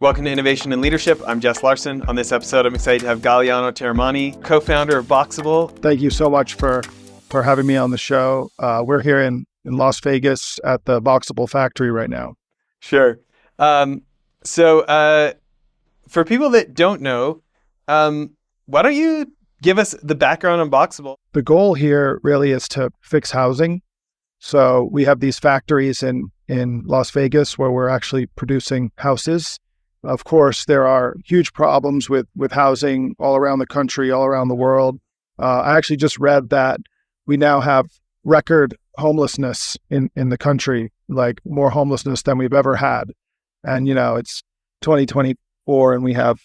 Welcome to Innovation and Leadership. I'm Jess Larson. On this episode, I'm excited to have Galliano Terramani, co-founder of Boxable. Thank you so much for having me on the show. We're here in Las Vegas at the Boxable factory right now. Sure. So for people that don't know, why don't you give us the background on Boxable? The goal here really is to fix housing. So we have these factories in Las Vegas where we're actually producing houses. Of course, there are huge problems with housing all around the country, all around the world. I actually just read that we now have record homelessness in the country, like more homelessness than we've ever had. And, it's 2024 and we have,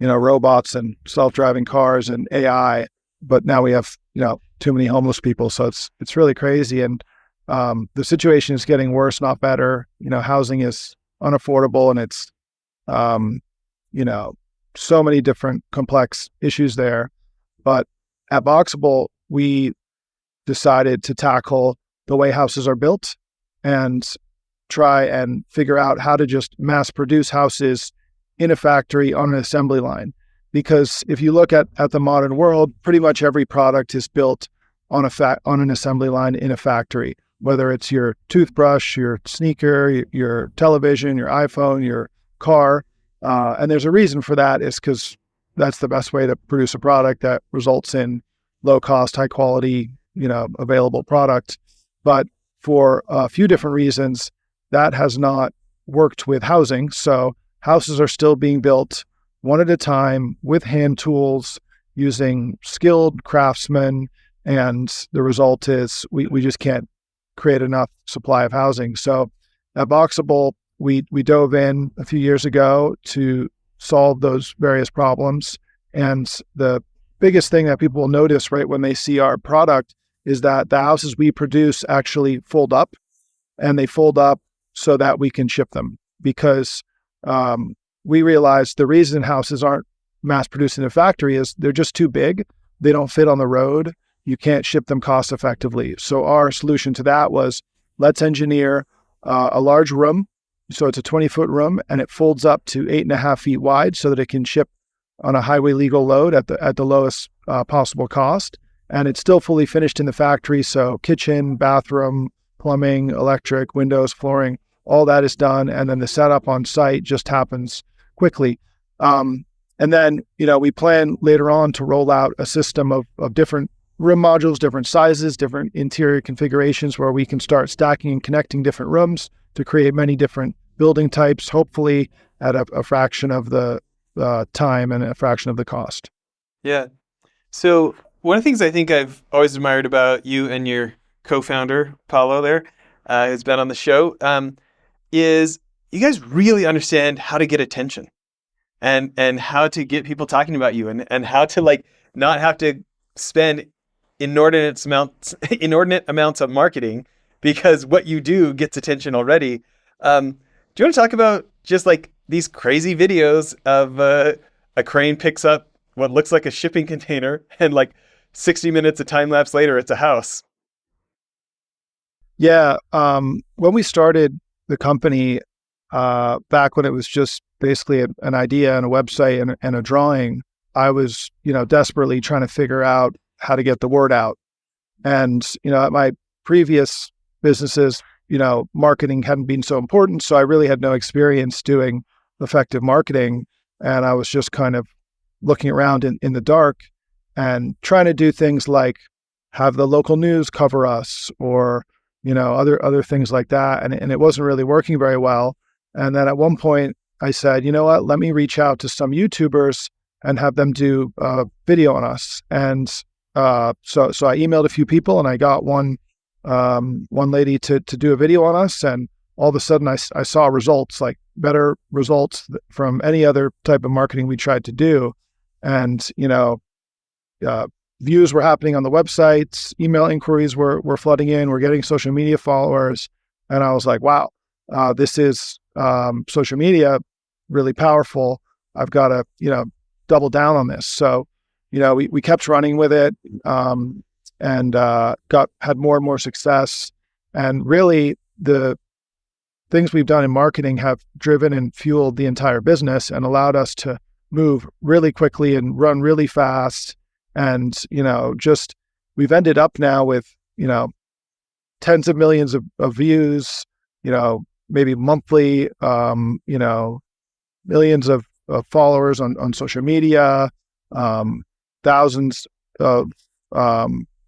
robots and self-driving cars and AI, but now we have, too many homeless people. So it's really crazy. And the situation is getting worse, not better. Housing is unaffordable and it's, so many different complex issues there. But at Boxable, we decided to tackle the way houses are built and try and figure out how to just mass produce houses in a factory on an assembly line. Because if you look at the modern world, pretty much every product is built on an assembly line in a factory, whether it's your toothbrush, your sneaker, your television, your iPhone, your car. And there's a reason for that, is because that's the best way to produce a product that results in low cost, high quality, available product. But for a few different reasons, that has not worked with housing. So houses are still being built one at a time with hand tools using skilled craftsmen. And the result is we just can't create enough supply of housing. So at Boxable, we dove in a few years ago to solve those various problems. And the biggest thing that people will notice right when they see our product is that the houses we produce actually fold up, and they fold up so that we can ship them. Because we realized the reason houses aren't mass produced in a factory is they're just too big. They don't fit on the road. You can't ship them cost effectively. So our solution to that was, let's engineer a large room. So it's a 20-foot room and it folds up to 8.5 feet wide so that it can ship on a highway legal load at the lowest possible cost. And it's still fully finished in the factory. So kitchen, bathroom, plumbing, electric, windows, flooring, all that is done. And then the setup on site just happens quickly. And then, we plan later on to roll out a system of different room modules, different sizes, different interior configurations where we can start stacking and connecting different rooms to create many different building types, hopefully at a fraction of the time and a fraction of the cost. Yeah. So one of the things I think I've always admired about you and your co-founder, Paulo there, who's been on the show, is you guys really understand how to get attention and how to get people talking about you and how to not have to spend inordinate amounts of marketing, because what you do gets attention already. Do you want to talk about just these crazy videos of a crane picks up what looks like a shipping container and 60 minutes of time lapse later, it's a house? Yeah. When we started the company, back when it was just basically an idea and a website and a drawing, I was, desperately trying to figure out how to get the word out. And, at my previous businesses, marketing hadn't been so important. So I really had no experience doing effective marketing. And I was just kind of looking around in the dark and trying to do things like have the local news cover us or, other things like that. And it wasn't really working very well. And then at one point I said, you know what, let me reach out to some YouTubers and have them do a video on us. And so I emailed a few people and I got one lady to do a video on us, and all of a sudden I saw results, better results from any other type of marketing we tried to do. And, views were happening on the websites, email inquiries were flooding in, we're getting social media followers. And I was like, wow, this is social media, really powerful. I've got to, double down on this. So, we kept running with it. And had more and more success. And really the things we've done in marketing have driven and fueled the entire business and allowed us to move really quickly and run really fast. And, just we've ended up now with, tens of millions of views, maybe monthly, millions of followers on social media, thousands of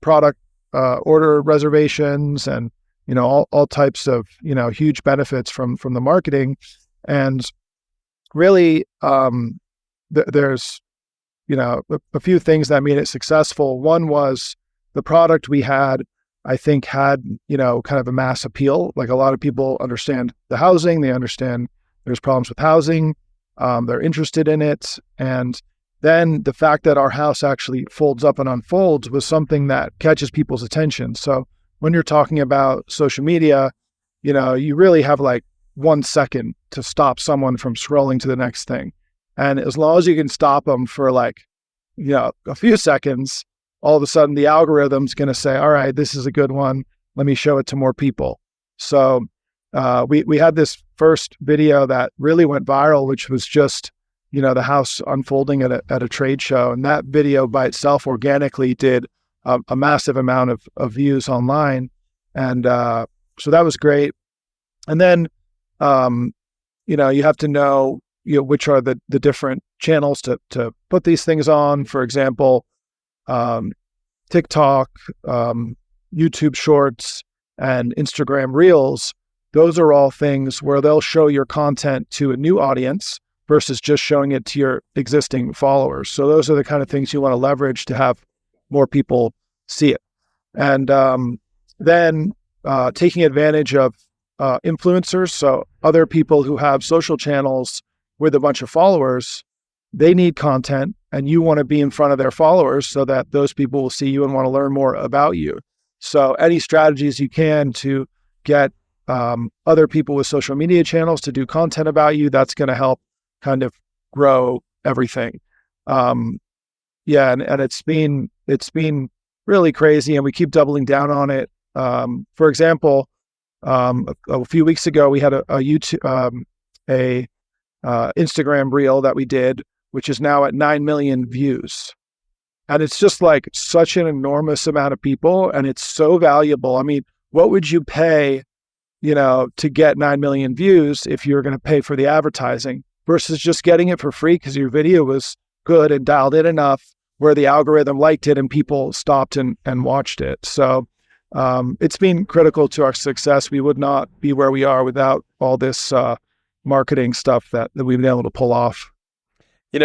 product order reservations, and all types of huge benefits from the marketing. And really, there's a few things that made it successful. One was the product we had, I think, had kind of a mass appeal. Like, a lot of people understand the housing, they understand there's problems with housing, they're interested in it. And then the fact that our house actually folds up and unfolds was something that catches people's attention. So when you're talking about social media, you really have like 1 second to stop someone from scrolling to the next thing. And as long as you can stop them for like, a few seconds, all of a sudden the algorithm's going to say, all right, this is a good one. Let me show it to more people. So we had this first video that really went viral, which was just, the house unfolding at a trade show. And that video by itself organically did a massive amount of views online. And so that was great. And then, you have to know, which are the different channels to put these things on. For example, TikTok, YouTube Shorts, and Instagram Reels. Those are all things where they'll show your content to a new audience versus just showing it to your existing followers. So those are the kind of things you want to leverage to have more people see it. And then taking advantage of influencers. So other people who have social channels with a bunch of followers, they need content, and you want to be in front of their followers so that those people will see you and want to learn more about you. So any strategies you can to get other people with social media channels to do content about you, that's going to help kind of grow everything. And it's been really crazy, and we keep doubling down on it. For example, a few weeks ago, we had a YouTube, Instagram reel that we did, which is now at 9 million views. And it's just like such an enormous amount of people, and it's so valuable. I mean, what would you pay, to get 9 million views if you're going to pay for the advertising versus just getting it for free because your video was good and dialed in enough where the algorithm liked it and people stopped and watched it. So it's been critical to our success. We would not be where we are without all this marketing stuff that we've been able to pull off. It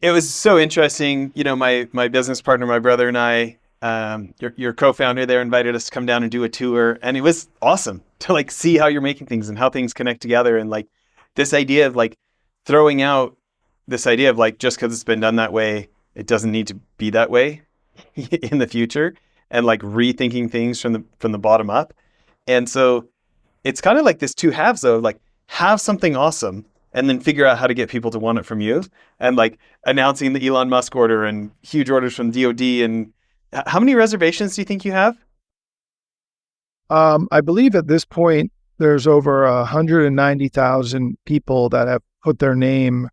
was so interesting. My business partner, my brother, and I, your co-founder there, invited us to come down and do a tour, and it was awesome to like see how you're making things and how things connect together. And like this idea of like throwing out this idea of like, just because it's been done that way, it doesn't need to be that way in the future, and like rethinking things from the bottom up. And so it's kind of like this two halves though, like have something awesome and then figure out how to get people to want it from you, and like announcing the Elon Musk order and huge orders from DoD. And how many reservations do you think you have? I believe at this point, there's over 190,000 people that have put their name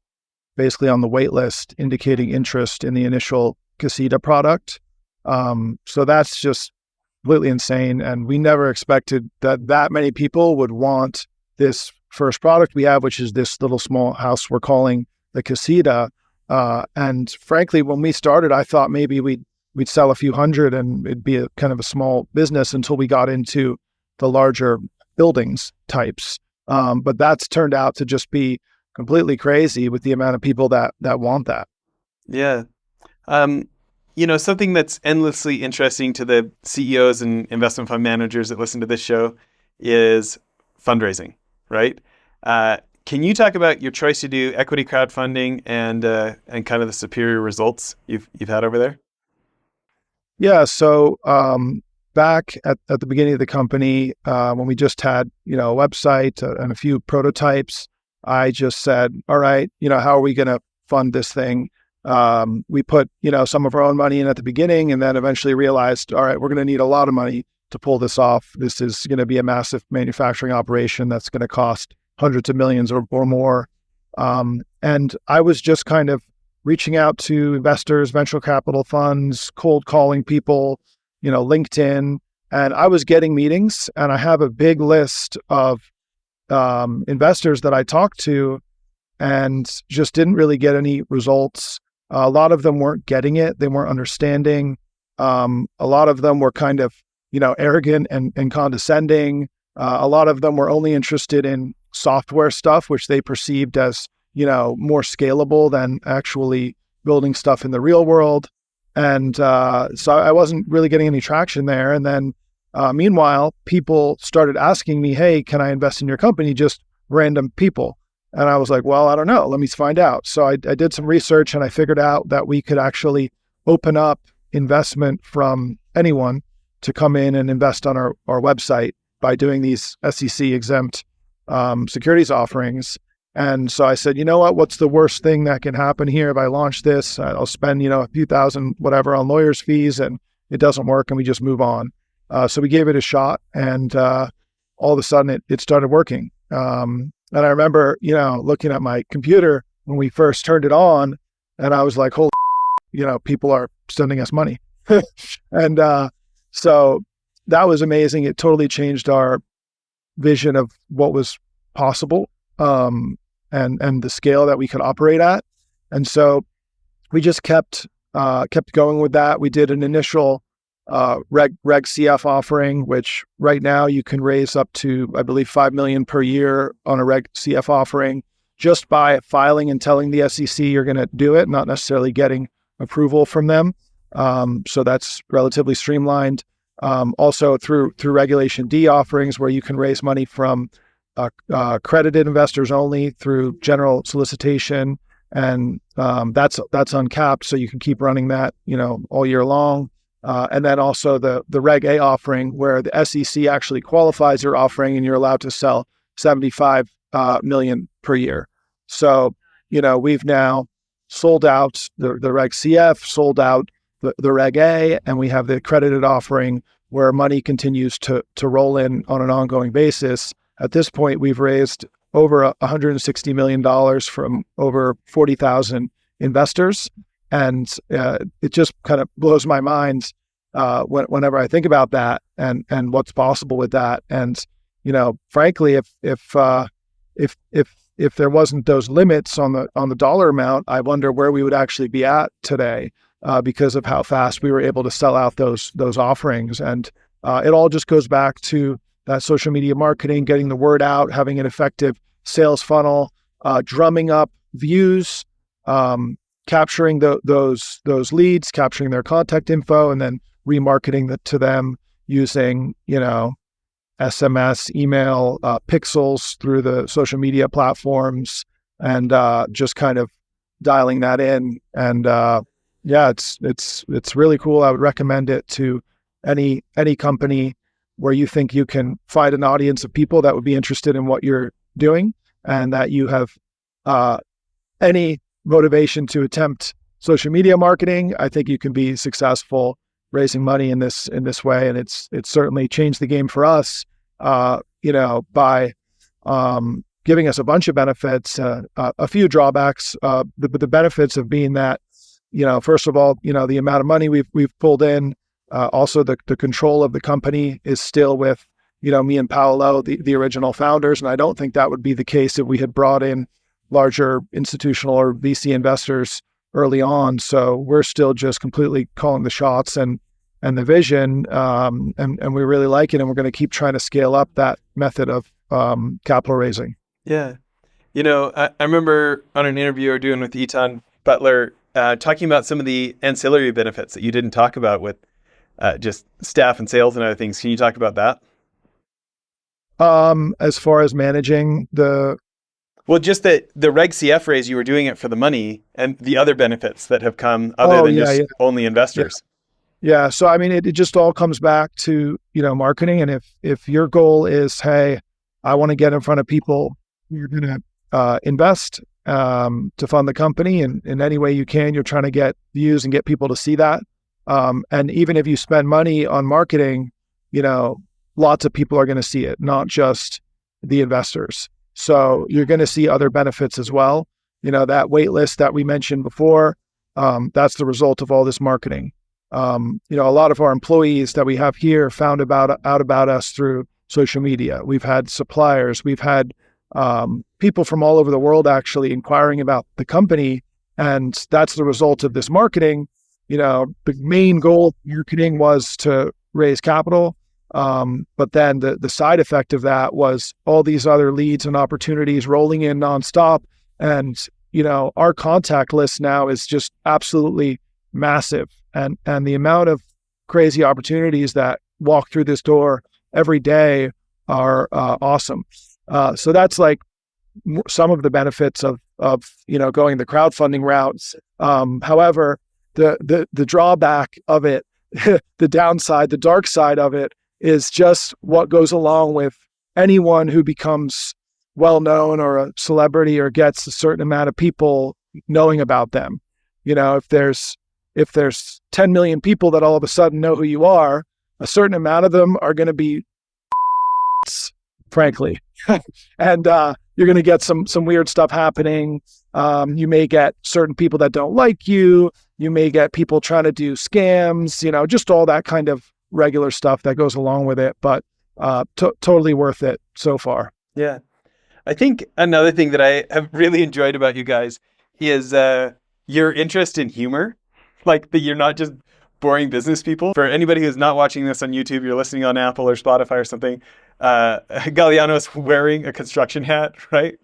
basically on the wait list, indicating interest in the initial Casita product. So that's just completely insane. And we never expected that many people would want this first product we have, which is this little small house we're calling the Casita. And frankly, when we started, I thought maybe we'd sell a few hundred and it'd be a kind of a small business until we got into the larger buildings types. But that's turned out to just be completely crazy with the amount of people that want that. Yeah. Something that's endlessly interesting to the CEOs and investment fund managers that listen to this show is fundraising, right? Can you talk about your choice to do equity crowdfunding and kind of the superior results you've had over there? Yeah. So back at the beginning of the company, when we just had a website and a few prototypes, I just said, all right, how are we going to fund this thing? We put some of our own money in at the beginning, and then eventually realized, all right, we're going to need a lot of money to pull this off. This is going to be a massive manufacturing operation that's going to cost hundreds of millions or more. And I was just kind of reaching out to investors, venture capital funds, cold calling people, LinkedIn, and I was getting meetings. And I have a big list of investors that I talked to and just didn't really get any results. A lot of them weren't getting it. They weren't understanding. A lot of them were kind of, arrogant and condescending. A lot of them were only interested in software stuff, which they perceived as, more scalable than actually building stuff in the real world. And so I wasn't really getting any traction there. And then meanwhile, people started asking me, hey, can I invest in your company? Just random people. And I was like, well, I don't know. Let me find out. So I did some research and I figured out that we could actually open up investment from anyone to come in and invest on our website by doing these SEC exempt securities offerings. And so I said, you know what's the worst thing that can happen here if I launch this? I'll spend, a few thousand, whatever, on lawyers' fees, and it doesn't work, and we just move on. So we gave it a shot, and all of a sudden it started working. And I remember, looking at my computer when we first turned it on, and I was like, holy, people are sending us money. And so that was amazing. It totally changed our vision of what was possible, and the scale that we could operate at. And so we just kept going with that. We did an initial Reg CF offering, which right now you can raise up to, I believe, $5 million per year on a Reg CF offering just by filing and telling the SEC you're going to do it, not necessarily getting approval from them. So that's relatively streamlined. Also through Regulation D offerings, where you can raise money from accredited investors only through general solicitation, and that's uncapped, so you can keep running that all year long. And then also the Reg A offering, where the SEC actually qualifies your offering and you're allowed to sell 75 million per year. So we've now sold out the Reg CF, sold out the Reg A, and we have the accredited offering where money continues to roll in on an ongoing basis. At this point, we've raised over $160 million from over 40,000 investors. And it just kind of blows my mind whenever I think about that and what's possible with that. And frankly, if there wasn't those limits on the dollar amount, I wonder where we would actually be at today because of how fast we were able to sell out those offerings. And it all just goes back to that social media marketing, getting the word out, having an effective sales funnel, drumming up views, capturing those leads, capturing their contact info, and then remarketing to them using SMS, email, pixels through the social media platforms, and just kind of dialing that in. And it's really cool. I would recommend it to any company where you think you can find an audience of people that would be interested in what you're doing, and that you have any motivation to attempt social media marketing. I think you can be successful raising money in this way, and it's certainly changed the game for us. By giving us a bunch of benefits, a few drawbacks. The benefits of being that, first of all, the amount of money we've pulled in. Also, the control of the company is still with, me and Paolo, the original founders. And I don't think that would be the case if we had brought in larger institutional or VC investors early on. So we're still just completely calling the shots and the vision. And we really like it. And we're going to keep trying to scale up that method of capital raising. Yeah. I remember on an interview you were doing with Etan Butler, talking about some of the ancillary benefits that you didn't talk about with just staff and sales and other things. Can you talk about that? As far as managing just the Reg CF raise, you were doing it for the money, and the other benefits that have come other than just only investors. Yeah. So, I mean, it just all comes back to, marketing. And if your goal is, hey, I want to get in front of people, you're going to invest to fund the company. And in any way you can, you're trying to get views and get people to see that. And even if you spend money on marketing, lots of people are going to see it, not just the investors. So you're going to see other benefits as well. That wait list that we mentioned before, that's the result of all this marketing. A lot of our employees that we have here found out about us through social media. We've had suppliers, we've had people from all over the world actually inquiring about the company, and that's the result of this marketing. The main goal of marketing was to raise capital, but then the side effect of that was all these other leads and opportunities rolling in nonstop, and our contact list now is just absolutely massive, and the amount of crazy opportunities that walk through this door every day are awesome. So that's like some of the benefits of going the crowdfunding routes. However, the drawback of it, the downside, the dark side of it, is just what goes along with anyone who becomes well known or a celebrity or gets a certain amount of people knowing about them. If there's 10 million people that all of a sudden know who you are, a certain amount of them are going to be frankly. And you're going to get some weird stuff happening. You may get certain people that don't like you. You may get people trying to do scams, just all that kind of regular stuff that goes along with it. But totally worth it so far. Yeah. I think another thing that I have really enjoyed about you guys is your interest in humor. Like that you're not just boring business people. For anybody who's not watching this on YouTube, you're listening on Apple or Spotify or something, Galliano's wearing a construction hat right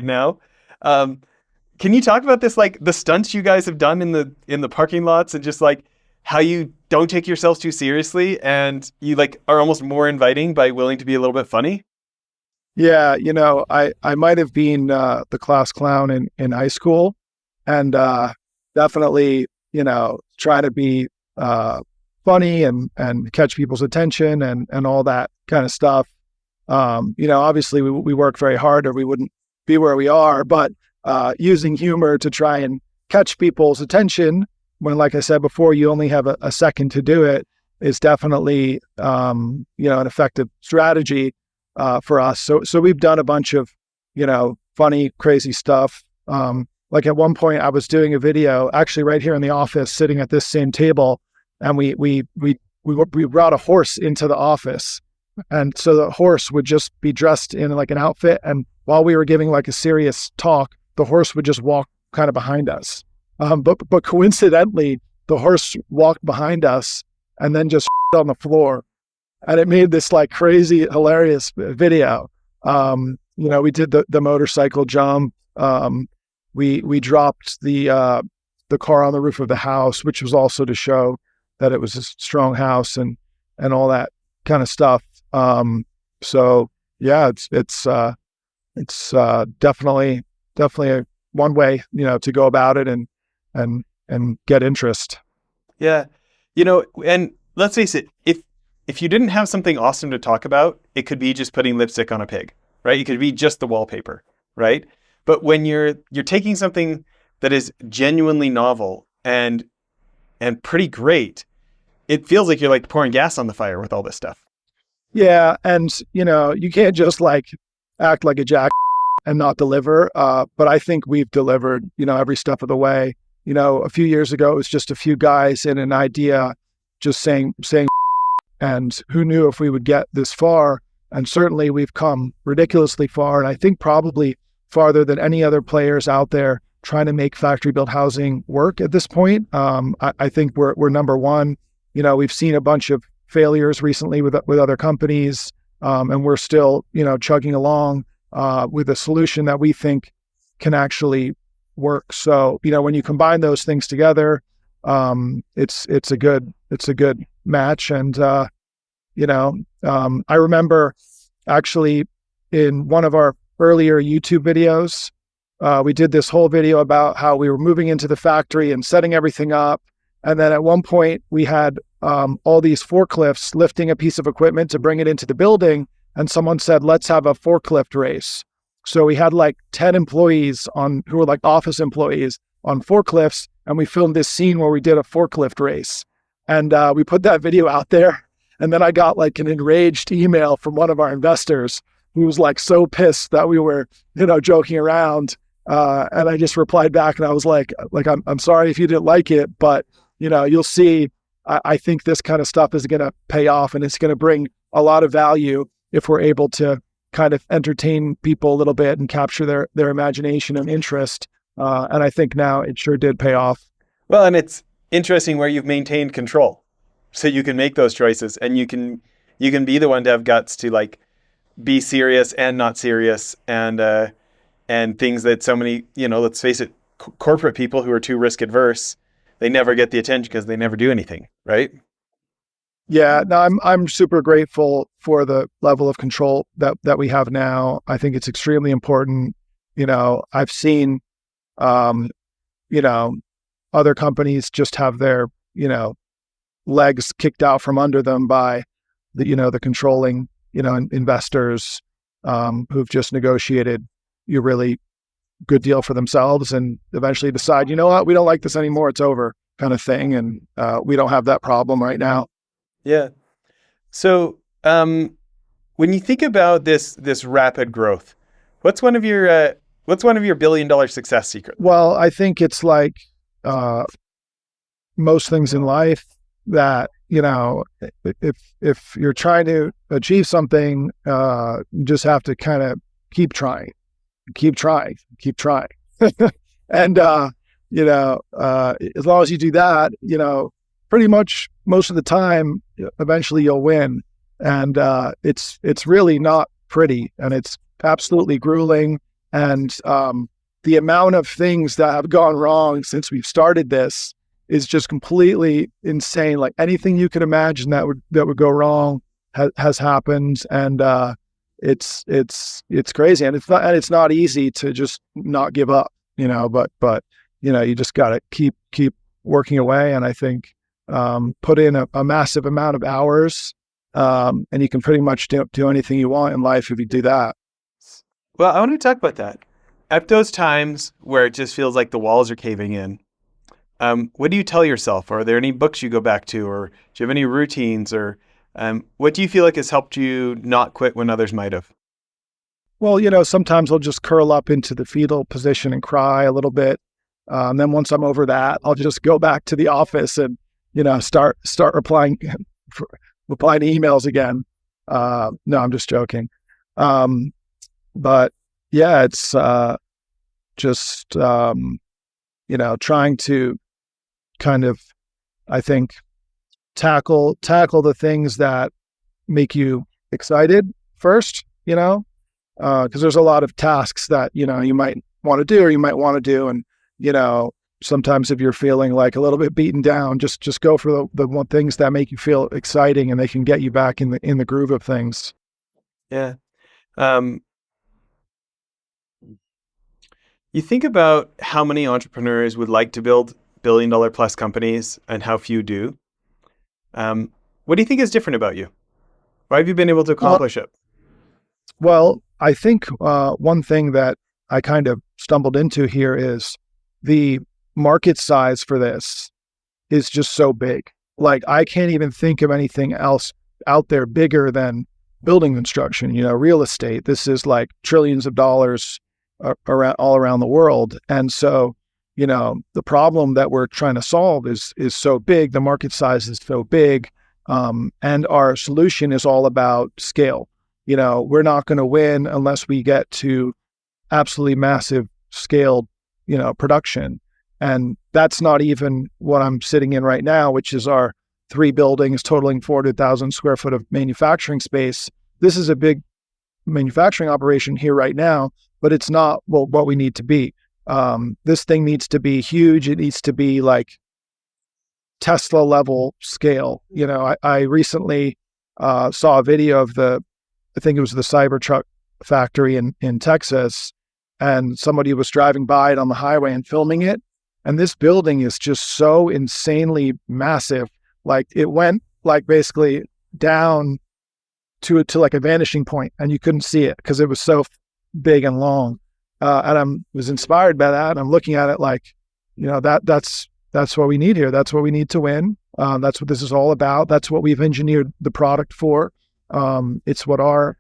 now. Can you talk about this, like the stunts you guys have done in the parking lots, and just like how you don't take yourselves too seriously and you like are almost more inviting by willing to be a little bit funny? Yeah, I might have been the class clown in high school, and definitely, try to be funny and catch people's attention and all that kind of stuff. Obviously we work very hard or we wouldn't be where we are, but using humor to try and catch people's attention when, like I said before, you only have a second to do it is definitely, an effective strategy for us. So we've done a bunch of, funny, crazy stuff. Like at one point I was doing a video actually right here in the office, sitting at this same table, and we brought a horse into the office. And so the horse would just be dressed in like an outfit. And while we were giving like a serious talk, the horse would just walk kind of behind us. But coincidentally, the horse walked behind us and then just on the floor. And it made this like crazy, hilarious video. We did the motorcycle jump. We dropped the car on the roof of the house, which was also to show that it was a strong house and all that kind of stuff. So yeah, it's definitely one way, to go about it and get interest. Yeah. And let's face it, if you didn't have something awesome to talk about, it could be just putting lipstick on a pig, right? It could be just the wallpaper, right? But when you're taking something that is genuinely novel and pretty great, it feels like you're like pouring gas on the fire with all this stuff. Yeah, and you can't just like act like a jack and not deliver. But I think we've delivered, every step of the way. A few years ago, it was just a few guys in an idea, just saying, and who knew if we would get this far? And certainly we've come ridiculously far, and I think probably farther than any other players out there trying to make factory-built housing work at this point. I think we're number one. We've seen a bunch of failures recently with other companies, and we're still, chugging along with a solution that we think can actually work. So, when you combine those things together, it's a good match. And I remember actually in one of our earlier YouTube videos, we did this whole video about how we were moving into the factory and setting everything up. And then at one point we had all these forklifts lifting a piece of equipment to bring it into the building. And someone said, let's have a forklift race. So we had like 10 employees who were like office employees on forklifts. And we filmed this scene where we did a forklift race. And we put that video out there. And then I got like an enraged email from one of our investors who was like so pissed that we were, joking around. And I just replied back and I was like, I'm sorry if you didn't like it, but you'll see, I think this kind of stuff is going to pay off and it's going to bring a lot of value if we're able to kind of entertain people a little bit and capture their imagination and interest. And I think now it sure did pay off. Well, and it's interesting where you've maintained control, so you can make those choices, and you can be the one to have guts to like be serious and not serious, and things that so many, let's face it, corporate people who are too risk adverse, they never get the attention because they never do anything, right? Yeah, no, I'm super grateful for the level of control that we have now. I think it's extremely important. I've seen, other companies just have their, legs kicked out from under them by the controlling, investors who've just negotiated a really good deal for themselves and eventually decide, you know what, we don't like this anymore, it's over, kind of thing. And we don't have that problem right now. Yeah. So when you think about this rapid growth, what's one of your $1 billion success secrets? Well, I think it's like most things in life that, if you're trying to achieve something, you just have to kind of keep trying. And, as long as you do that, pretty much most of the time, eventually you'll win. And it's really not pretty, and it's absolutely grueling. And the amount of things that have gone wrong since we've started this is just completely insane. Like anything you could imagine that would go wrong has happened, and it's crazy. And it's not easy to just not give up, but you just got to keep working away. And I think put in a massive amount of hours, and you can pretty much do anything you want in life if you do that. Well, I want to talk about that. At those times where it just feels like the walls are caving in, what do you tell yourself? Are there any books you go back to, or do you have any routines, or what do you feel like has helped you not quit when others might have? Well, sometimes I'll just curl up into the fetal position and cry a little bit. Then once I'm over that, I'll just go back to the office and, start replying to emails again. No, I'm just joking. But yeah, it's just, trying to kind of, I think, tackle the things that make you excited first, because there's a lot of tasks that, you might want to do or you might want to do. And, sometimes if you're feeling like a little bit beaten down, just go for the one things that make you feel exciting and they can get you back in the groove of things. Yeah. You think about how many entrepreneurs would like to build $1 billion plus companies and how few do. What do you think is different about you? Why have you been able to accomplish it? Well, I think one thing that I kind of stumbled into here is the market size for this is just so big. Like I can't even think of anything else out there bigger than building construction, real estate. This is like trillions of dollars all around the world. And so, the problem that we're trying to solve is so big, the market size is so big, and our solution is all about scale. We're not going to win unless we get to absolutely massive scaled, production. And that's not even what I'm sitting in right now, which is our 3 buildings totaling 400,000 square foot of manufacturing space. This is a big manufacturing operation here right now, but it's not what we need to be. This thing needs to be huge. It needs to be like Tesla level scale. I recently saw a video of I think it was the Cybertruck factory in Texas, and somebody was driving by it on the highway and filming it. And this building is just so insanely massive. Like it went like basically down to like a vanishing point and you couldn't see it because it was so big and long. And I was inspired by that. And I'm looking at it like, that's that's what we need here. That's what we need to win. That's what this is all about. That's what we've engineered the product for. It's what our,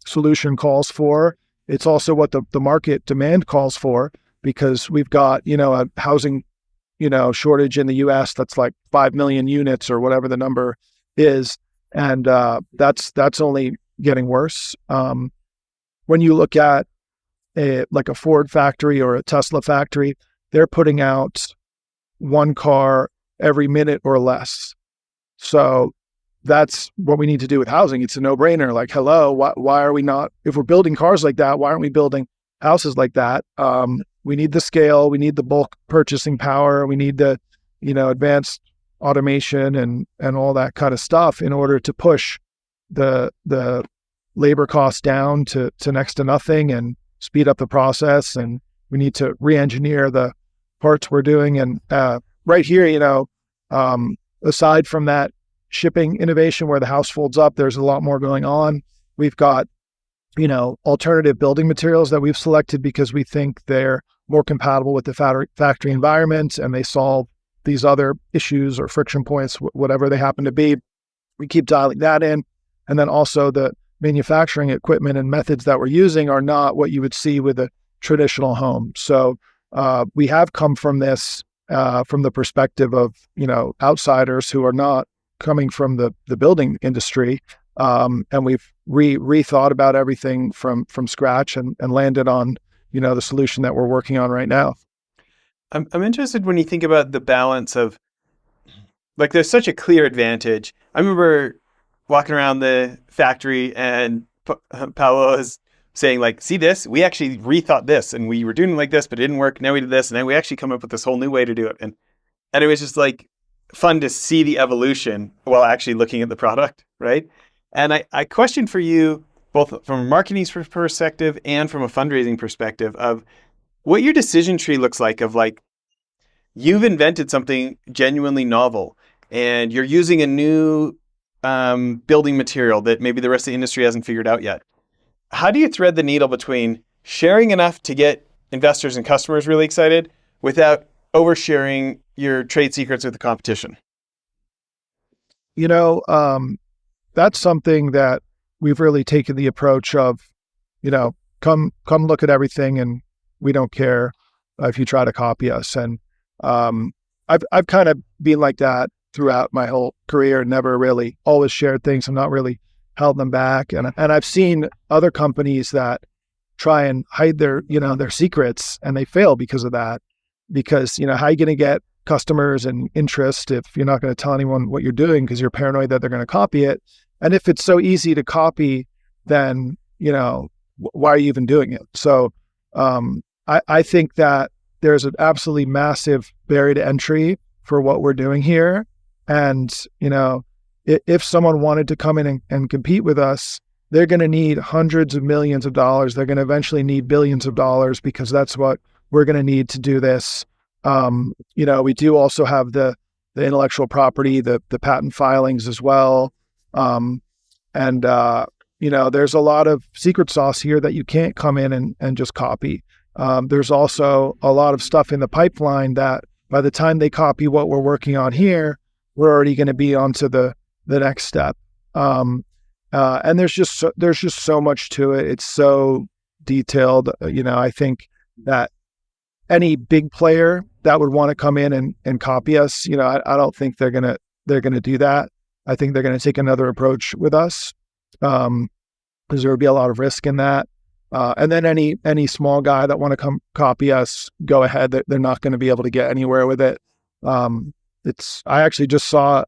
solution calls for. It's also what the market demand calls for, because we've got, a housing, shortage in the US that's like 5 million units or whatever the number is. And that's only getting worse. When you look at like a Ford factory or a Tesla factory, they're putting out one car every minute or less. So that's what we need to do with housing. It's a no-brainer. Like, hello, why are we not, if we're building cars like that, why aren't we building houses like that? We need the scale, we need the bulk purchasing power, we need the, advanced automation and all that kind of stuff in order to push the labor costs down to next to nothing and speed up the process. And we need to re-engineer the parts we're doing. And right here, aside from that shipping innovation where the house folds up, there's a lot more going on. We've got, alternative building materials that we've selected because we think they're more compatible with the factory environment and they solve these other issues or friction points, whatever they happen to be. We keep dialing that in. And then also the manufacturing equipment and methods that we're using are not what you would see with a traditional home. So we have come from this from the perspective of, outsiders who are not coming from the building industry. And we've rethought about everything from scratch and landed on, the solution that we're working on right now. I'm interested when you think about the balance of, like, there's such a clear advantage. I remember walking around the factory and Paolo is saying, like, see this? We actually rethought this and we were doing it like this, but it didn't work. Now we did this. And then we actually come up with this whole new way to do it. And it was just like fun to see the evolution while actually looking at the product, right? And I question for you, both from a marketing perspective and from a fundraising perspective, of what your decision tree looks like of, like, you've invented something genuinely novel and you're using a new building material that maybe the rest of the industry hasn't figured out yet. How do you thread the needle between sharing enough to get investors and customers really excited without oversharing your trade secrets with the competition? That's something that we've really taken the approach of, come look at everything and we don't care if you try to copy us. And I've kind of been like that throughout my whole career, never really always shared things and not really held them back. And I've seen other companies that try and hide their secrets and they fail because of that. Because, how are you going to get customers and interest if you're not going to tell anyone what you're doing because you're paranoid that they're going to copy it? And if it's so easy to copy, then, why are you even doing it? So I think that there's an absolutely massive barrier to entry for what we're doing here. And, if someone wanted to come in and compete with us, they're going to need hundreds of millions of dollars. They're going to eventually need billions of dollars because that's what we're going to need to do this. We do also have the intellectual property, the patent filings as well. There's a lot of secret sauce here that you can't come in and just copy. There's also a lot of stuff in the pipeline that by the time they copy what we're working on here, we're already going to be onto the next step. And there's just so much to it. It's so detailed. I think that any big player that would want to come in and copy us, I don't think they're gonna do that. I think they're gonna take another approach with us, because there would be a lot of risk in that. And then any small guy that want to come copy us, go ahead. They're not going to be able to get anywhere with it. I actually just saw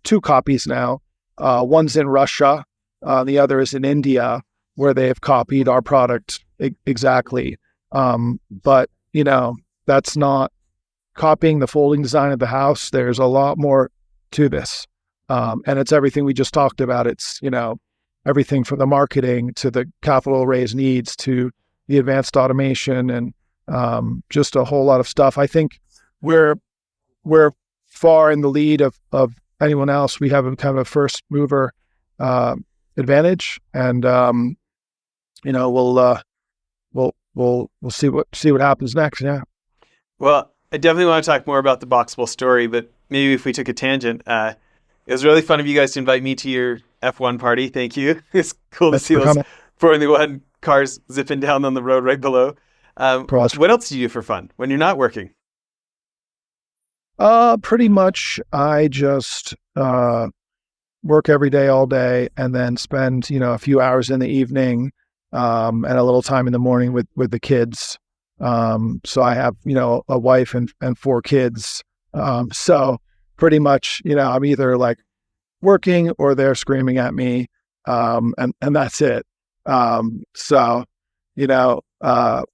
two copies now. One's in Russia, the other is in India, where they have copied our product exactly. But that's not copying the folding design of the house. There's a lot more to this. And it's everything we just talked about. It's, everything from the marketing to the capital raise needs to the advanced automation and just a whole lot of stuff. I think we're far in the lead of anyone else. We have a kind of a first mover advantage, and we'll see what happens next. Yeah. Well, I definitely want to talk more about the Boxable story, but maybe if we took a tangent, it was really fun of you guys to invite me to your F1 party. Thank you. It's cool to Thanks see for those coming. Formula One cars zipping down on the road right below. Pros. What else do you do for fun when you're not working? Pretty much I just work every day all day and then spend, a few hours in the evening and a little time in the morning with the kids. So I have, a wife and four kids. So pretty much, I'm either like working or they're screaming at me. And that's it. So,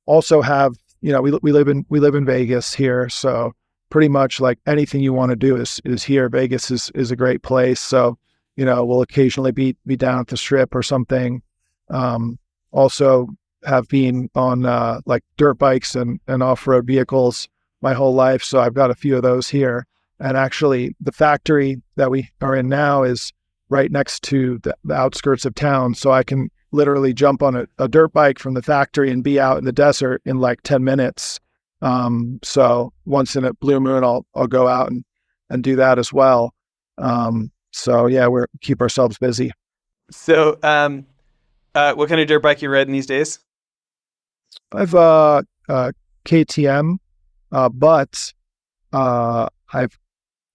also have, we live in Vegas here. So pretty much like anything you want to do is here. Vegas is a great place. So, we'll occasionally be down at the Strip or something. Also have been on like dirt bikes and off-road vehicles my whole life. So I've got a few of those here. And actually the factory that we are in now is right next to the outskirts of town. So I can literally jump on a dirt bike from the factory and be out in the desert in like 10 minutes. So once in a blue moon, I'll go out and do that as well. So yeah, we keep ourselves busy. So, what kind of dirt bike you riding these days? I've KTM, but I've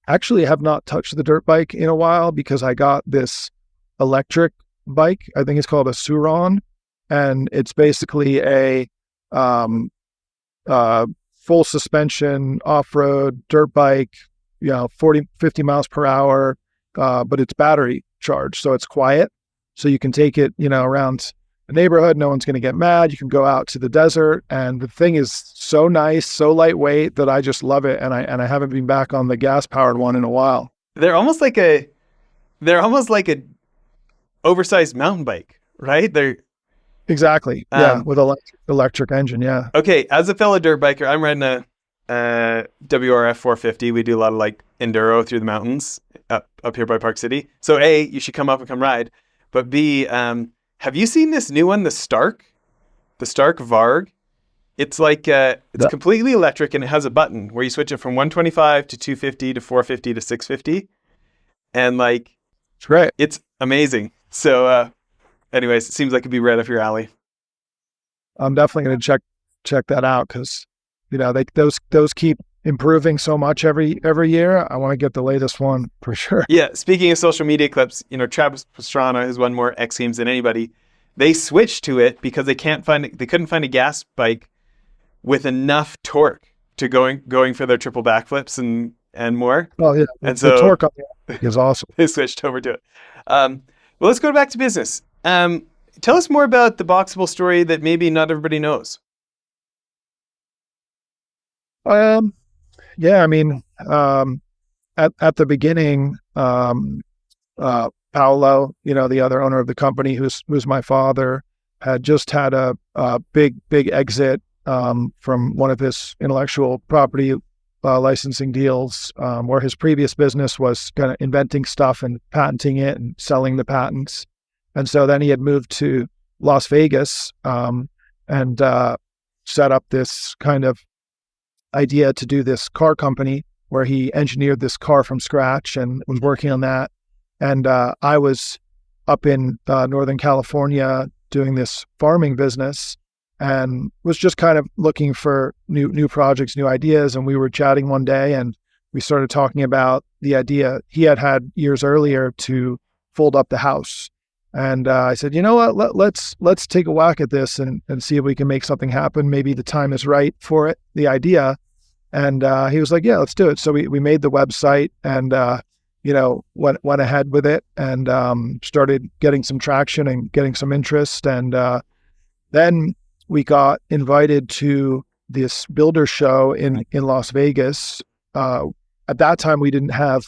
actually have not touched the dirt bike in a while because I got this electric bike. I think it's called a Suron, and it's basically a full suspension off-road dirt bike, 40, 50 miles per hour, but it's battery charged. So it's quiet. So you can take it, around the neighborhood. No one's going to get mad. You can go out to the desert. And the thing is so nice, so lightweight that I just love it. And I haven't been back on the gas powered one in a while. They're almost like a oversized mountain bike, right? They're Exactly. Yeah. With electric engine. Yeah. Okay. As a fellow dirt biker, I'm riding a WRF 450. We do a lot of like enduro through the mountains up here by Park City. So A, you should come up and come ride. But B, have you seen this new one, the Stark Varg? It's like it's completely electric and it has a button where you switch it from 125 to 250 to 450 to 650, and like It's great. it's amazing. So, anyways, it seems like it'd be right up your alley. I'm definitely going to check that out because, those keep improving so much every year. I want to get the latest one for sure. Yeah. Speaking of social media clips, Travis Pastrana, who's won more X Games than anybody, they switched to it because they couldn't find a gas bike with enough torque to going for their triple backflips and more. Oh yeah, and the torque on the is awesome. They switched over to it. Well, let's go back to business. Tell us more about the Boxable story that maybe not everybody knows. Yeah, I mean, at the beginning, Paolo, the other owner of the company, who's my father, had just had a big exit from one of his intellectual property licensing deals, where his previous business was kind of inventing stuff and patenting it and selling the patents. And so then he had moved to Las Vegas and set up this kind of idea to do this car company where he engineered this car from scratch and was working on that. And I was up in Northern California doing this farming business and was just kind of looking for new projects, new ideas. And we were chatting one day and we started talking about the idea he had years earlier to fold up the house. And I said, you know what, let's take a whack at this and see if we can make something happen. Maybe the time is right for it, the idea. And he was like, yeah, let's do it. So we made the website and, went ahead with it and started getting some traction and getting some interest. And then we got invited to this builder show in Las Vegas. At that time, we didn't have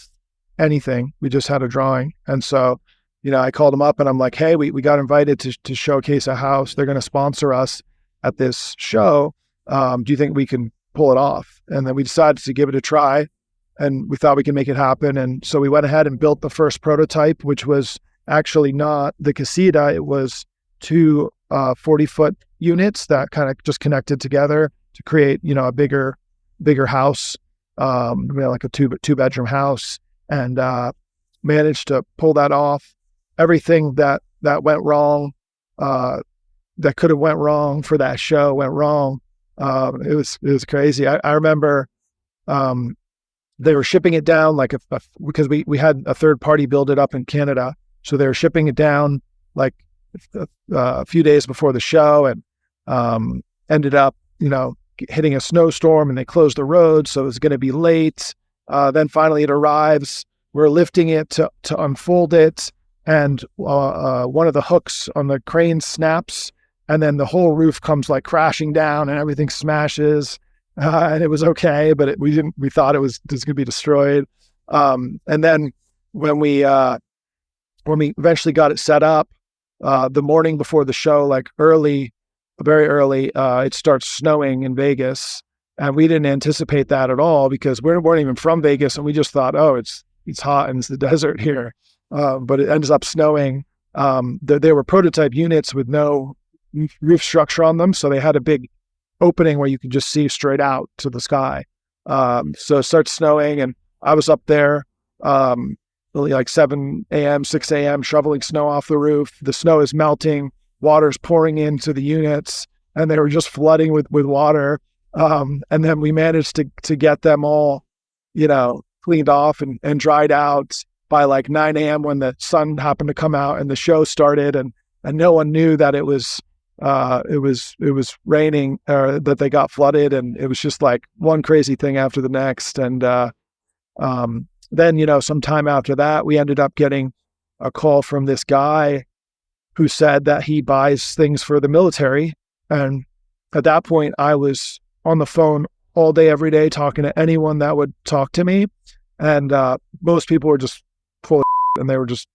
anything. We just had a drawing. And so, I called him up and I'm like, hey, we got invited to showcase a house. They're going to sponsor us at this show. Do you think we can pull it off? And then we decided to give it a try and we thought we could make it happen. And so we went ahead and built the first prototype, which was actually not the casita. It was two 40-foot units that kind of just connected together to create, a bigger bigger house, we had like a two bedroom house, and managed to pull that off. Everything that went wrong, that could have went wrong for that show went wrong. It was crazy. I remember they were shipping it down like because we had a third party build it up in Canada, so they were shipping it down like a few days before the show, and ended up hitting a snowstorm, and they closed the road, so it was going to be late. Then finally it arrives. We're lifting it to unfold it, and one of the hooks on the crane snaps, and then the whole roof comes like crashing down, and everything smashes. And it was okay, but we thought it was going to be destroyed. And then when we eventually got it set up, the morning before the show, like very early, it starts snowing in Vegas, and we didn't anticipate that at all because we weren't even from Vegas, and we just thought, oh, it's hot and it's the desert here. But it ends up snowing. There were prototype units with no roof structure on them, so they had a big opening where you could just see straight out to the sky. So it starts snowing, and I was up there like 7 a.m., 6 a.m., shoveling snow off the roof. The snow is melting, water's pouring into the units, and they were just flooding with water. And then we managed to get them all, cleaned off and dried out by like 9 a.m. when the sun happened to come out and the show started, and no one knew that it was raining, or that they got flooded, and it was just like one crazy thing after the next. And then sometime after that, we ended up getting a call from this guy who said that he buys things for the military. And at that point, I was on the phone all day, every day, talking to anyone that would talk to me, and most people were just full of shit, and they were just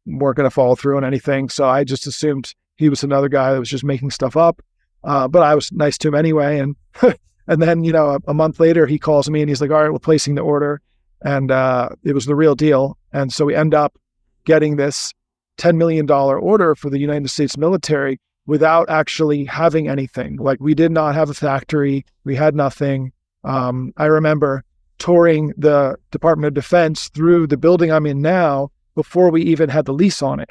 weren't going to follow through on anything. So I just assumed he was another guy that was just making stuff up. But I was nice to him anyway. And and then, a month later, he calls me and he's like, all right, we're placing the order. And it was the real deal. And so we end up getting this $10 million order for the United States military without actually having anything. Like, we did not have a factory. We had nothing. I remember touring the Department of Defense through the building I'm in now before we even had the lease on it.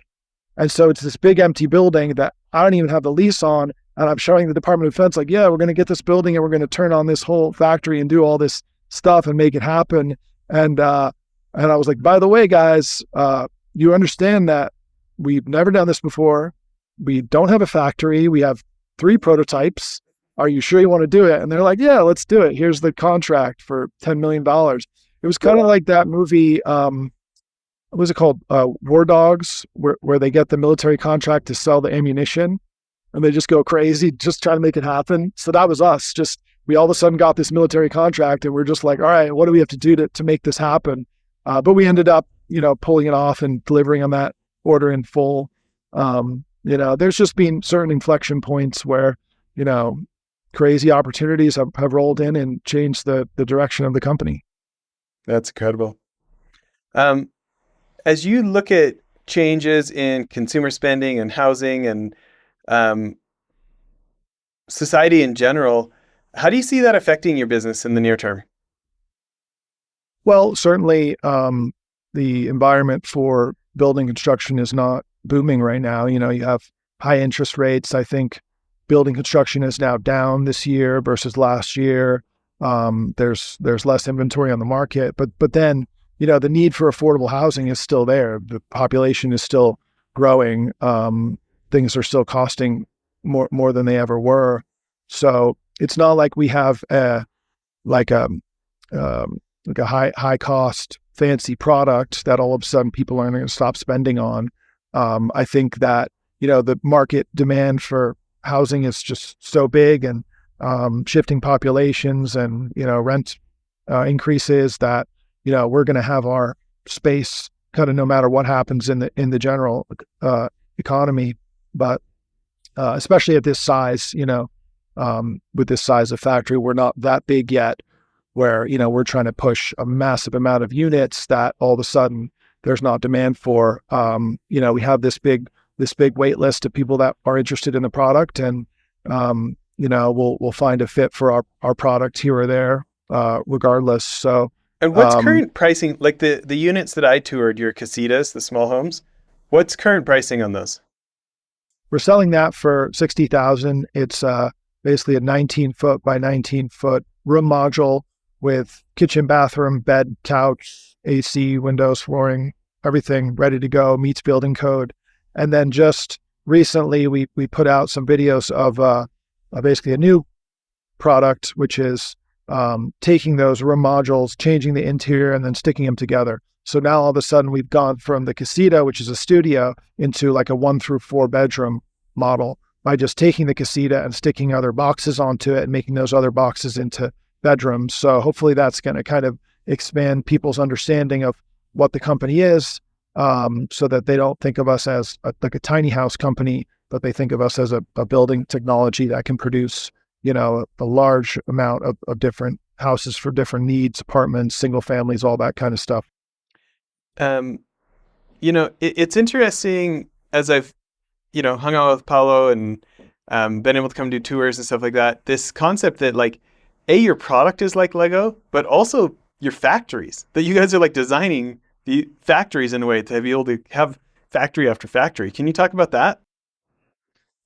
And so it's this big empty building that I don't even have the lease on. And I'm showing the Department of Defense, like, yeah, we're going to get this building and we're going to turn on this whole factory and do all this stuff and make it happen. And I was like, by the way, guys, you understand that we've never done this before. We don't have a factory. We have 3 prototypes. Are you sure you want to do it? And they're like, yeah, let's do it. Here's the contract for $10 million. It was kind of like that movie, what was it called? War Dogs, where they get the military contract to sell the ammunition, and they just go crazy, just trying to make it happen. So that was us. We all of a sudden got this military contract, and we're just like, all right, what do we have to do to make this happen? But we ended up, pulling it off and delivering on that order in full. There's just been certain inflection points where, crazy opportunities have rolled in and changed the direction of the company. That's incredible. As you look at changes in consumer spending and housing and society in general, how do you see that affecting your business in the near term? Well, certainly the environment for building construction is not booming right now. You have high interest rates. I think building construction is now down this year versus last year. There's less inventory on the market, but then, the need for affordable housing is still there. The population is still growing. Things are still costing more than they ever were. So it's not like we have a high cost fancy product that all of a sudden people are going to stop spending on. I think that, the market demand for housing is just so big, and shifting populations and, rent increases that, we're going to have our space kind of no matter what happens in the general economy. But especially at this size, with this size of factory, we're not that big yet where, we're trying to push a massive amount of units that all of a sudden there's not demand for. We have this big wait list of people that are interested in the product. And, we'll find a fit for our product here or there, regardless. So, And what's current pricing? Like the units that I toured, your casitas, the small homes, what's current pricing on those? we're selling that for 60,000. It's basically a 19-foot by 19-foot room module with kitchen, bathroom, bed, couch, AC, windows, flooring, everything ready to go, meets building code. And then just recently, we put out some videos of basically a new product, which is taking those room modules, changing the interior, and then sticking them together. So now all of a sudden we've gone from the casita, which is a studio, into like a 1 through 4 bedroom model by just taking the casita and sticking other boxes onto it and making those other boxes into bedrooms. So hopefully that's going to kind of expand people's understanding of what the company is, so that they don't think of us as like a tiny house company, but they think of us as a building technology that can produce, a large amount of different houses for different needs, apartments, single families, all that kind of stuff. It's interesting as I've, hung out with Paulo and been able to come do tours and stuff like that. This concept that like, your product is like Lego, but also your factories, that you guys are like designing the factories in a way to be able to have factory after factory. Can you talk about that?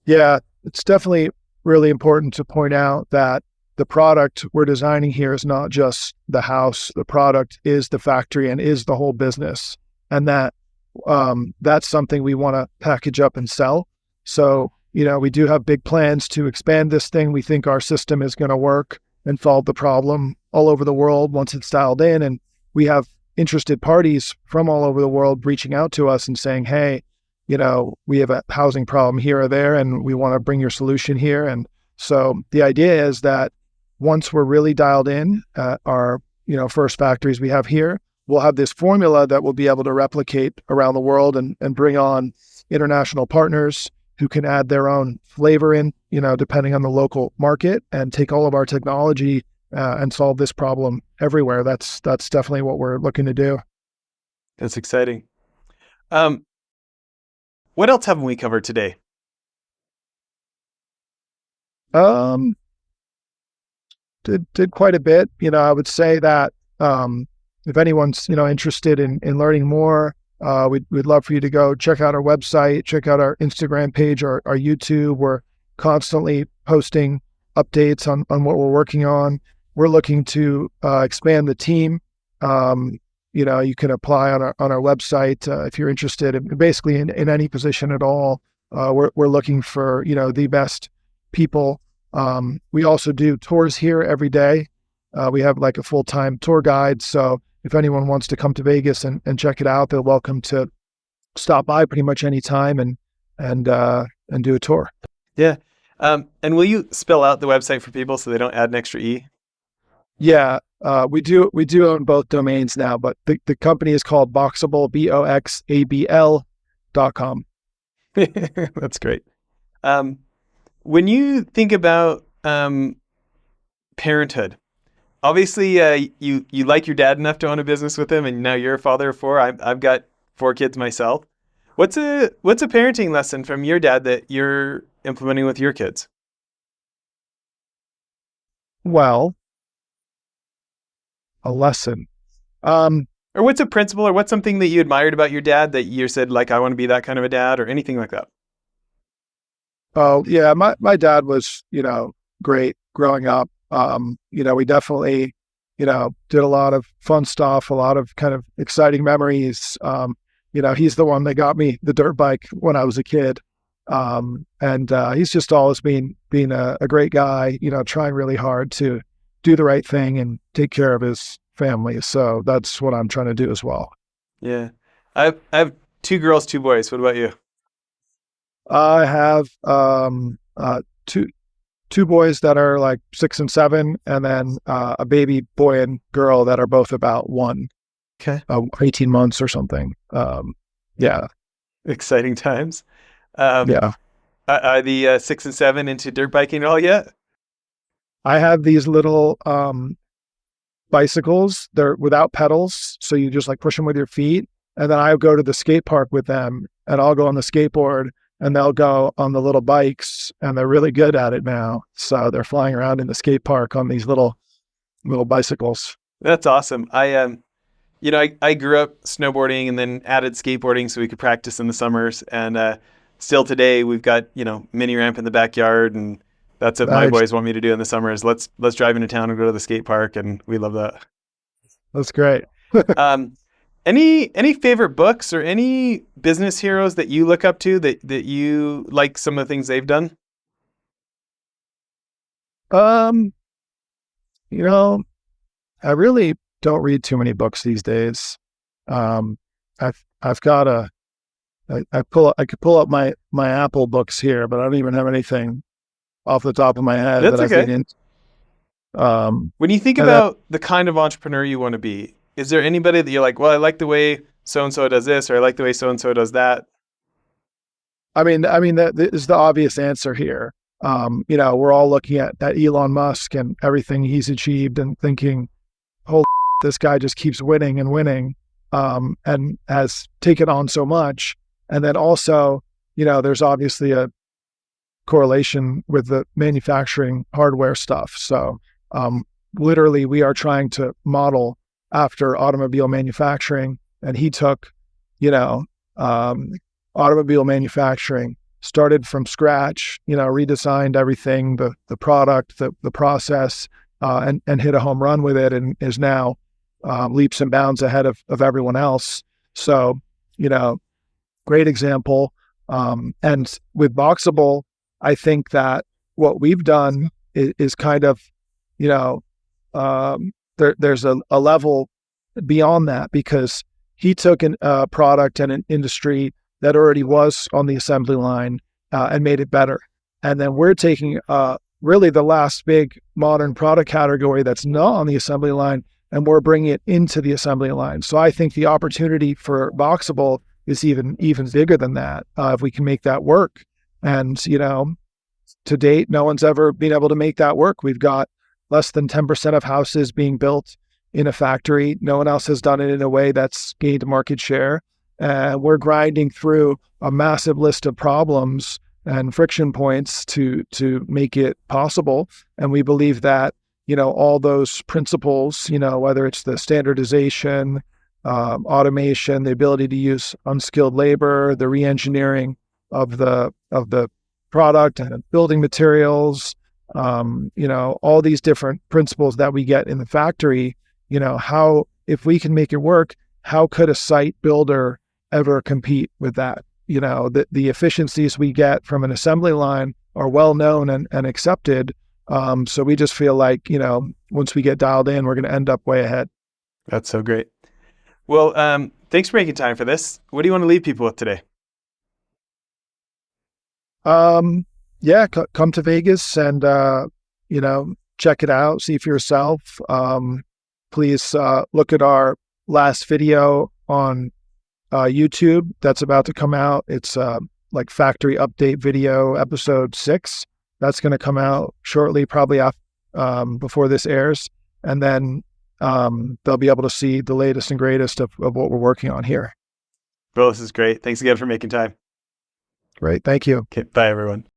Yeah, it's definitely really important to point out that the product we're designing here is not just the house. The product is the factory and is the whole business. And that's something we want to package up and sell. So, we do have big plans to expand this thing. We think our system is going to work and solve the problem all over the world once it's dialed in. And we have interested parties from all over the world reaching out to us and saying, hey, we have a housing problem here or there, and we want to bring your solution here. And so the idea is that once we're really dialed in at our, first factories we have here, we'll have this formula that we'll be able to replicate around the world and bring on international partners who can add their own flavor in, depending on the local market, and take all of our technology and solve this problem everywhere. That's definitely what we're looking to do. That's exciting. What else haven't we covered today? Did quite a bit. I would say that if anyone's interested in learning more, we'd love for you to go check out our website, check out our Instagram page, or our YouTube. We're constantly posting updates on what we're working on. We're looking to expand the team. You can apply on our website if you're interested in basically in any position at all. We're looking for the best people. We also do tours here every day. We have like a full-time tour guide. So if anyone wants to come to Vegas and check it out, they're welcome to stop by pretty much any time and do a tour. Yeah. And will you spell out the website for people so they don't add an extra E? Yeah, we do own both domains now, but the company is called Boxable, BOXABL.com. That's great. When you think about parenthood, obviously you like your dad enough to own a business with him, and now you're a father of 4. I've got 4 kids myself. What's a parenting lesson from your dad that you're implementing with your kids? Well, a lesson. Or what's a principle, or what's something that you admired about your dad that you said, like, I want to be that kind of a dad, or anything like that? Oh, yeah, my dad was, great growing up. We definitely, did a lot of fun stuff, a lot of kind of exciting memories. He's the one that got me the dirt bike when I was a kid. And he's just always been a great guy, trying really hard to do the right thing and take care of his family. So that's what I'm trying to do as well. Yeah. I have 2 girls, 2 boys. What about you? I have two boys that are like 6 and 7, and then a baby boy and girl that are both about 18 months or something. Yeah. Exciting times. Yeah. Are the 6 and 7 into dirt biking at all yet? I have these little bicycles. They're without pedals, so you just like push them with your feet. And then I go to the skate park with them, and I'll go on the skateboard, and they'll go on the little bikes, and they're really good at it now. So they're flying around in the skate park on these little bicycles. That's awesome. I grew up snowboarding and then added skateboarding so we could practice in the summers. And still today, we've got mini ramp in the backyard, and that's what my Nice. boys want me to do in the summers. Let's drive into town and go to the skate park, and we love that. That's great. Um, any favorite books or any business heroes that you look up to that you like some of the things they've done? Um, you know, I really don't read too many books these days. Um, I've got I could pull up my Apple books here, but I don't even have anything off the top of my head That's that I've okay. been in. When you think And that, about the kind of entrepreneur you want to be, is there anybody that you're like, well, I like the way so and so does this, or I like the way so and so does that? that is the obvious answer here. We're all looking at Elon Musk and everything he's achieved and thinking, holy, this guy just keeps winning and winning, and has taken on so much. And then also, there's obviously a correlation with the manufacturing hardware stuff. So, literally, we are trying to model after automobile manufacturing, and he took, you know, um, automobile manufacturing, started from scratch, redesigned everything, the product, the process, and hit a home run with it, and is now leaps and bounds ahead of everyone else. So, great example. And with Boxable, I think that what we've done is kind of, there's a level beyond that, because he took a product and an industry that already was on the assembly line, and made it better. And then we're taking really the last big modern product category that's not on the assembly line, and we're bringing it into the assembly line. So I think the opportunity for Boxable is even bigger than that, if we can make that work. And, to date, no one's ever been able to make that work. We've got less than 10% of houses being built in a factory. No one else has done it in a way that's gained market share. We're grinding through a massive list of problems and friction points to make it possible. And we believe that, all those principles, whether it's the standardization, automation, the ability to use unskilled labor, the re-engineering of the product and building materials, all these different principles that we get in the factory, how, if we can make it work, how could a site builder ever compete with that? The efficiencies we get from an assembly line are well known and accepted. So we just feel like, once we get dialed in, we're going to end up way ahead. That's so great. Well, thanks for making time for this. What do you want to leave people with today? Yeah, come to Vegas and, check it out, see for yourself. Please look at our last video on YouTube that's about to come out. It's like factory update video, episode 6. That's going to come out shortly, probably before this airs. And then they'll be able to see the latest and greatest of what we're working on here. Bill, this is great. Thanks again for making time. Great. Thank you. Okay, bye, everyone.